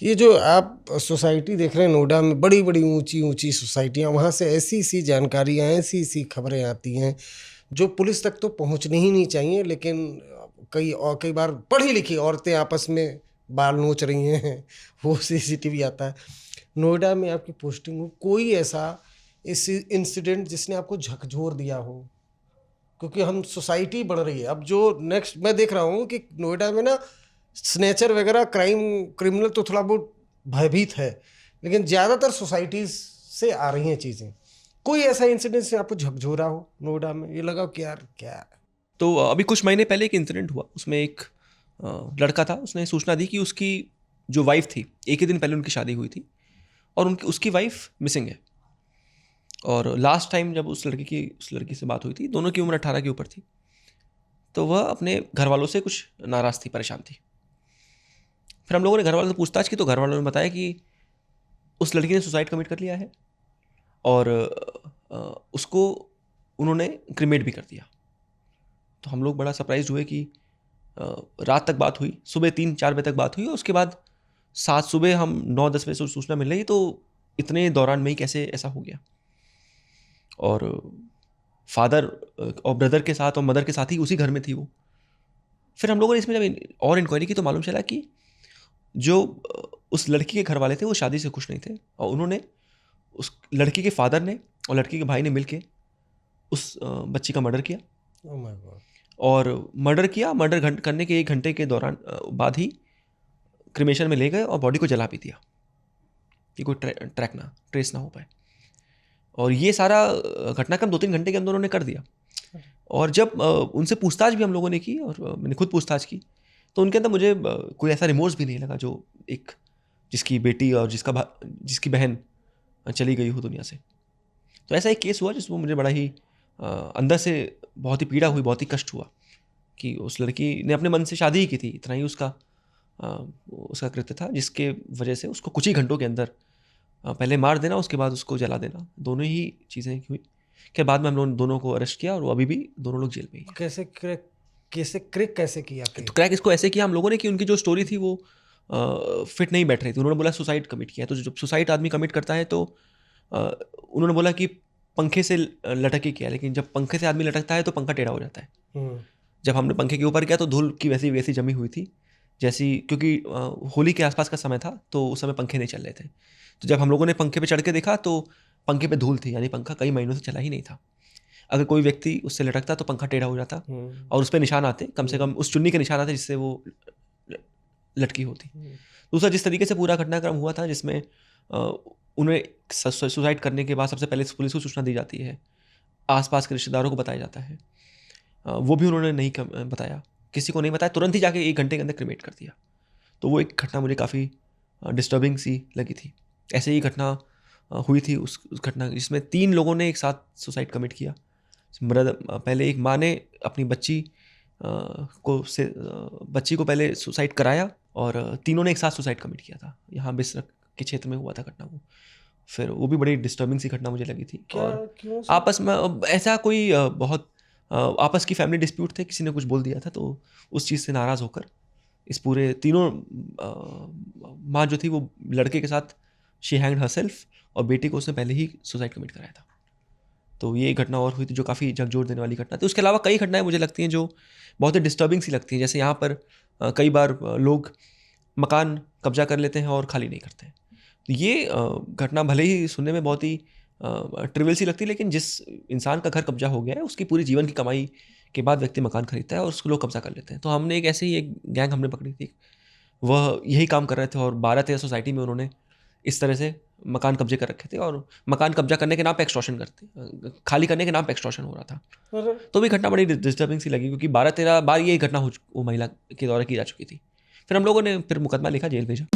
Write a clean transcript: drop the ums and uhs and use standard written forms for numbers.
ये जो आप सोसाइटी देख रहे हैं नोएडा में, बड़ी बड़ी ऊंची ऊंची सोसाइटियां, वहाँ से ऐसी ऐसी जानकारियां, ऐसी ऐसी खबरें आती हैं जो पुलिस तक तो पहुंचनी ही नहीं चाहिए, लेकिन कई बार पढ़ी लिखी औरतें आपस में बाल नोच रही हैं वो सीसीटीवी आता है। नोएडा में आपकी पोस्टिंग हो, कोई ऐसा इस इंसिडेंट जिसने आपको झकझोर दिया हो? क्योंकि हम सोसाइटी बढ़ रही है अब, जो नेक्स्ट मैं देख रहा हूँ कि नोएडा में ना स्नेचर वगैरह क्रिमिनल तो थोड़ा बहुत भयभीत है, लेकिन ज़्यादातर सोसाइटीज से आ रही हैं चीज़ें। कोई ऐसा इंसिडेंट से आपको झकझोरा हो नोएडा में, ये लगा कि यार क्या? तो अभी कुछ महीने पहले एक इंसिडेंट हुआ, उसमें एक लड़का था, उसने सूचना दी कि उसकी जो वाइफ थी, एक ही दिन पहले उनकी शादी हुई थी और उसकी वाइफ मिसिंग है। और लास्ट टाइम जब उस लड़की से बात हुई थी, दोनों की उम्र 18 के ऊपर थी, तो वह अपने घर वालों से कुछ नाराज़ थी, परेशान थी। फिर हम लोगों ने घर वालों से पूछताछ की तो घर वालों ने बताया कि उस लड़की ने सुसाइड कमिट कर लिया है और उसको उन्होंने क्रिमेट भी कर दिया। तो हम लोग बड़ा सरप्राइज हुए कि रात तक बात हुई, सुबह 3-4 बजे तक बात हुई और उसके बाद 7 सुबह हम 9-10 बजे से सूचना मिल रही, तो इतने दौरान में ही कैसे ऐसा हो गया। और फादर और ब्रदर के साथ और मदर के साथ ही उसी घर में थी वो। फिर हम लोगों ने इसमें जब और इंक्वायरी की तो मालूम चला कि जो उस लड़की के घर वाले थे वो शादी से खुश नहीं थे और उन्होंने, उस लड़की के फादर ने और लड़की के भाई ने मिलके उस बच्ची का मर्डर किया। Oh my God. और मर्डर करने के 1 घंटे के दौरान बाद ही क्रिमेशन में ले गए और बॉडी को जला भी दिया कि कोई ट्रेस ना हो पाए। और ये सारा घटनाक्रम 2-3 घंटे के अंदर उन्होंने कर दिया। और जब उनसे पूछताछ भी हम लोगों ने की और मैंने खुद पूछताछ की, तो उनके अंदर मुझे कोई ऐसा रिमोर्स भी नहीं लगा जो एक जिसकी बेटी और जिसकी बहन चली गई हो दुनिया से। तो ऐसा एक केस हुआ जिसमें मुझे बड़ा ही अंदर से बहुत ही पीड़ा हुई, बहुत ही कष्ट हुआ कि उस लड़की ने अपने मन से शादी ही की थी, इतना ही उसका कृत्य था, जिसके वजह से उसको कुछ ही घंटों के अंदर पहले मार देना, उसके बाद उसको जला देना, दोनों ही चीज़ें हुई। के बाद में हम लोगों ने दोनों को अरेस्ट किया और वो अभी भी दोनों लोग जेल में ही हैं। कैसे किया? तो क्रैक इसको ऐसे किया हम लोगों ने कि उनकी जो स्टोरी थी वो फिट नहीं बैठ रही थी। उन्होंने बोला सुसाइड कमिट किया, तो जब सुसाइड आदमी कमिट करता है तो उन्होंने बोला कि पंखे से लटक के किया, लेकिन जब पंखे से आदमी लटकता है तो पंखा टेढ़ा हो जाता है। जब हमने पंखे के ऊपर किया तो धूल की वैसी वैसी जमी हुई थी जैसी, क्योंकि होली के आसपास का समय था तो उस समय पंखे नहीं चल रहे थे। तो जब हम लोगों ने पंखे पे चढ़ के देखा तो पंखे पे धूल थी, यानी पंखा कई महीनों से चला ही नहीं था। अगर कोई व्यक्ति उससे लटकता तो पंखा टेढ़ा हो जाता और उस पर निशान आते, कम से कम उस चुन्नी के निशान आते जिससे वो लटकी होती। दूसरा, जिस तरीके से पूरा घटनाक्रम हुआ था, जिसमें उन्हें सुसाइड करने के बाद सबसे पहले पुलिस को सूचना दी जाती है, आसपास के रिश्तेदारों को बताया जाता है, वो भी उन्होंने नहीं बताया, किसी को नहीं बताया, तुरंत ही जाके 1 घंटे के अंदर क्रिमेट कर दिया। तो वो एक घटना मुझे काफ़ी डिस्टर्बिंग सी लगी थी। ऐसे ही घटना हुई थी उस घटना जिसमें 3 लोगों ने एक साथ सुसाइड कमिट किया। पहले एक माँ ने अपनी बच्ची को पहले सुसाइड कराया और तीनों ने एक साथ सुसाइड कमिट किया था। यहाँ बिसरख के क्षेत्र में हुआ था घटना वो। फिर वो भी बड़ी डिस्टर्बिंग सी घटना मुझे लगी थी। और क्यों आपस में ऐसा कोई बहुत आपस की फैमिली डिस्प्यूट थे, किसी ने कुछ बोल दिया था, तो उस चीज़ से नाराज़ होकर इस पूरे तीनों माँ जो थी वो लड़के के साथ शी हैंग्ड हरसेल्फ और बेटी को उसने पहले ही सुसाइड कमिट कराया था। तो ये एक घटना और हुई थी जो काफ़ी झकझोर देने वाली घटना थी। उसके अलावा कई घटनाएं मुझे लगती हैं जो बहुत ही डिस्टर्बिंग सी लगती हैं। जैसे यहाँ पर कई बार लोग मकान कब्जा कर लेते हैं और खाली नहीं करते हैं। तो ये घटना भले ही सुनने में बहुत ही ट्रिवियल सी लगती है, लेकिन जिस इंसान का घर कब्जा हो गया है उसकी पूरी जीवन की कमाई के बाद व्यक्ति मकान खरीदता है और उसको लोग कब्जा कर लेते हैं। तो हमने एक ऐसे ही एक गैंग हमने पकड़ी थी, वह यही काम कर रहे थे और 12-13 सोसाइटी में उन्होंने इस तरह से मकान कब्जे कर रखे थे और मकान कब्जा करने के नाम पे एक्सटॉर्शन करते, खाली करने के नाम पे एक्सटॉर्शन हो रहा था। तो भी घटना बड़ी डिस्टर्बिंग सी लगी क्योंकि 12-13 बार ये घटना वो महिला के द्वारा की जा चुकी थी। फिर हम लोगों ने फिर मुकदमा लिखा, जेल भेजा।